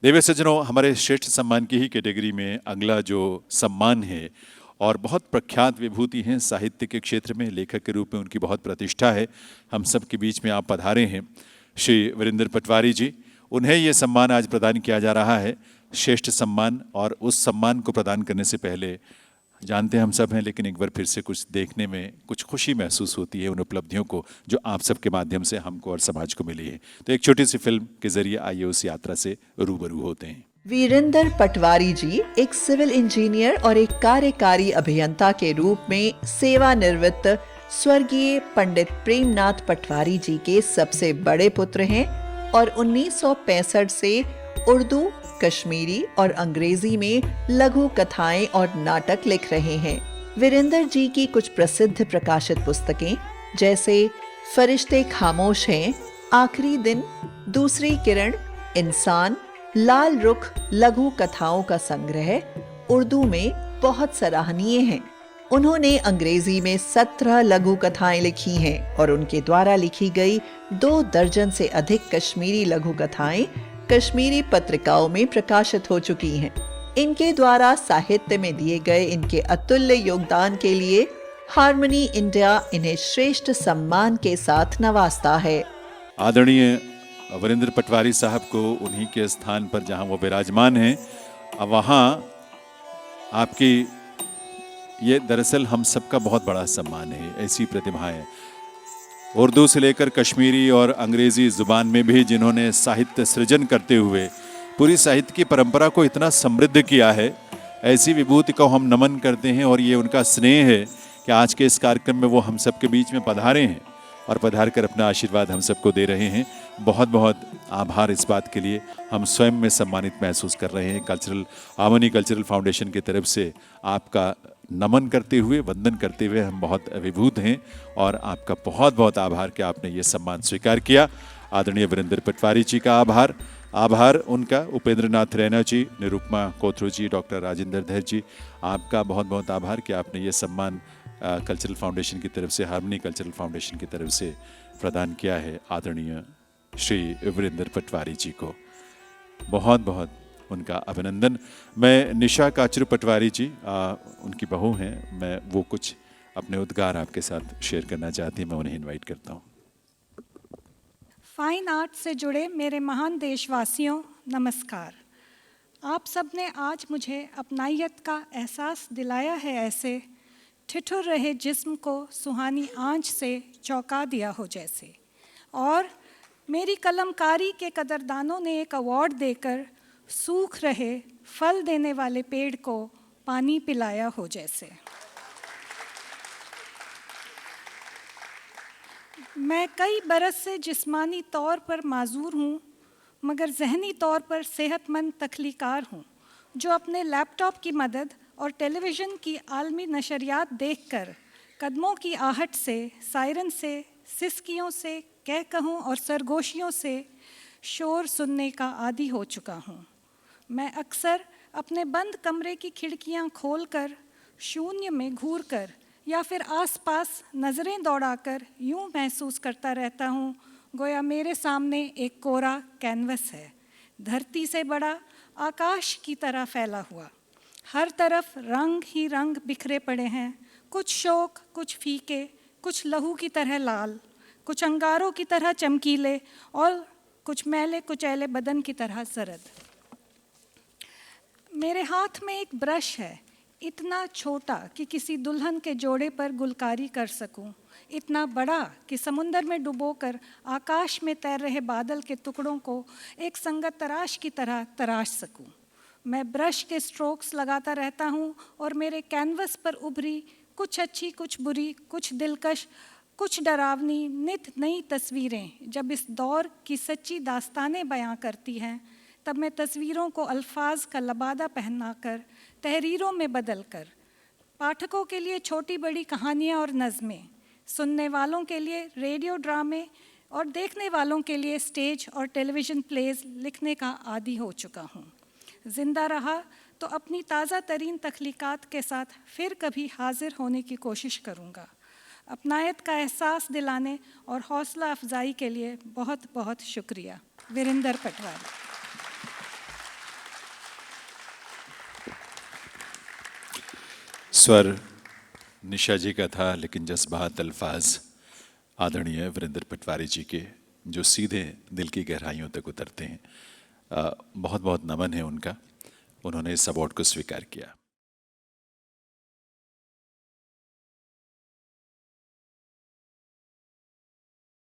देवी सज्जनों, हमारे श्रेष्ठ सम्मान की ही कैटेगरी में अगला जो सम्मान है और बहुत प्रख्यात विभूति हैं साहित्य के क्षेत्र में, लेखक के रूप में उनकी बहुत प्रतिष्ठा है। हम सब के बीच में आप पधारे हैं श्री वीरेंद्र पटवारी जी। उन्हें ये सम्मान आज प्रदान किया जा रहा है, श्रेष्ठ सम्मान। और उस सम्मान को प्रदान करने से पहले जानते हम सब हैं, लेकिन एक बार फिर से कुछ देखने में कुछ खुशी महसूस होती है उन उपलब्धियों को जो आप सबके माध्यम से हमको और समाज को मिली है। तो एक छोटी सी फिल्म के जरिए आइए उस यात्रा से रूबरू होते हैं। वीरेंद्र पटवारी जी एक सिविल इंजीनियर और एक कार्यकारी अभियंता के रूप में सेवानिवृत्त स्वर्गीय पंडित प्रेमनाथ पटवारी जी के सबसे बड़े पुत्र हैं और 1965 से उर्दू, कश्मीरी और अंग्रेजी में लघु कथाएं और नाटक लिख रहे हैं। वीरेंद्र जी की कुछ प्रसिद्ध प्रकाशित पुस्तकें जैसे फरिश्ते खामोश हैं, आखिरी दिन, दूसरी किरण, इंसान, लाल रुख लघु कथाओं का संग्रह उर्दू में बहुत सराहनीय हैं। उन्होंने अंग्रेजी में 17 लघु कथाएं लिखी हैं और उनके द्वारा लिखी गई 2 दर्जन से अधिक कश्मीरी लघु कथाएं कश्मीरी पत्रिकाओं में प्रकाशित हो चुकी हैं। इनके द्वारा साहित्य में दिए गए इनके अतुल्य योगदान के लिए हार्मनी इंडिया इन्हें श्रेष्ठ सम्मान के साथ नवाजता है। आदरणीय वीरेंद्र पटवारी साहब को उन्हीं के स्थान पर जहां वो विराजमान हैं, वहां आपकी ये दरअसल हम सबका बहुत बड़ा सम्मान है। ऐसी प्रतिभाएं उर्दू से लेकर कश्मीरी और अंग्रेजी जुबान में भी जिन्होंने साहित्य सृजन करते हुए पूरी साहित्य की परंपरा को इतना समृद्ध किया है, ऐसी विभूति को हम नमन करते हैं। और ये उनका स्नेह है कि आज के इस कार्यक्रम में वो हम सबके बीच में पधारे हैं और पधार कर अपना आशीर्वाद हम सबको दे रहे हैं। बहुत बहुत आभार इस बात के लिए, हम स्वयं में सम्मानित महसूस कर रहे हैं। हार्मनी कल्चरल फाउंडेशन की तरफ से आपका नमन करते हुए, वंदन करते हुए हम बहुत अभिभूत हैं और आपका बहुत बहुत आभार कि आपने ये सम्मान स्वीकार किया। आदरणीय वीरेंद्र पटवारी जी का आभार उनका, उपेंद्र नाथ रैना जी, निरुपमा कोथरू जी, डॉक्टर राजेंद्र धर जी, आपका बहुत बहुत आभार कि आपने ये सम्मान कल्चरल फाउंडेशन की तरफ से, हार्मनी कल्चरल फाउंडेशन की तरफ से प्रदान किया है आदरणीय श्री वीरेंद्र पटवारी जी को। बहुत बहुत उनका अभिनंदन। मैं निशा काचरू पटवारी जी, उनकी बहू हैं, मैं वो कुछ अपने उद्गार आपके साथ शेयर करना चाहती हैं, मैं उन्हें इनवाइट करता हूँ। फाइन आर्ट से जुड़े मेरे महान देशवासियों, नमस्कार। आप सब ने आज मुझे अपनाइयत का एहसास दिलाया है, ऐसे ठिठुर रहे जिस्म को सुहानी आंच से चौंका दिया हो जैसे। और मेरी कलमकारी के कदरदानों ने एक अवार्ड देकर सूख रहे फल देने वाले पेड़ को पानी पिलाया हो जैसे। मैं कई बरस से जिस्मानी तौर पर माजूर हूँ, मगर जहनी तौर पर सेहतमंद तख्लीकार हूँ, जो अपने लैपटॉप की मदद और टेलीविज़न की आलमी नशरियात देखकर कदमों की आहट से, सायरन से, सिसकियों से, कह कहूँ और सरगोशियों से शोर सुनने का आदी हो चुका हूँ। मैं अक्सर अपने बंद कमरे की खिड़कियाँ खोलकर, शून्य में घूरकर या फिर आसपास नज़रें दौड़ाकर यूँ महसूस करता रहता हूँ गोया मेरे सामने एक कोरा कैनवस है, धरती से बड़ा, आकाश की तरह फैला हुआ। हर तरफ रंग ही रंग बिखरे पड़े हैं, कुछ शोक, कुछ फीके, कुछ लहू की तरह लाल, कुछ अंगारों की तरह चमकीले और कुछ मैले कुचैले बदन की तरह जरद। मेरे हाथ में एक ब्रश है, इतना छोटा कि किसी दुल्हन के जोड़े पर गुलकारी कर सकूं, इतना बड़ा कि समुंदर में डुबोकर आकाश में तैर रहे बादल के टुकड़ों को एक संगत तराश की तरह तराश सकूं। मैं ब्रश के स्ट्रोक्स लगाता रहता हूं और मेरे कैनवस पर उभरी कुछ अच्छी, कुछ बुरी, कुछ दिलकश, कुछ डरावनी, नित नई तस्वीरें जब इस दौर की सच्ची दास्तानें बयां करती हैं, तब मैं तस्वीरों को अल्फाज का लबादा पहनाकर, तहरीरों में बदलकर, पाठकों के लिए छोटी बड़ी कहानियाँ और नज़में, सुनने वालों के लिए रेडियो ड्रामे और देखने वालों के लिए स्टेज और टेलीविज़न प्लेज लिखने का आदी हो चुका हूँ। जिंदा रहा तो अपनी ताज़ा तरीन तख्लीकात के साथ फिर कभी हाजिर होने की कोशिश करूँगा। अपनायत का एहसास दिलाने और हौसला अफजाई के लिए बहुत बहुत शुक्रिया। वीरेंद्र पटवारी। स्वर निशा जी का था, लेकिन जज्बात अल्फाज आदरणीय वीरेंद्र पटवारी जी के, जो सीधे दिल की गहराइयों तक उतरते हैं। बहुत बहुत नमन है उनका, उन्होंने इस अवार्ड को स्वीकार किया।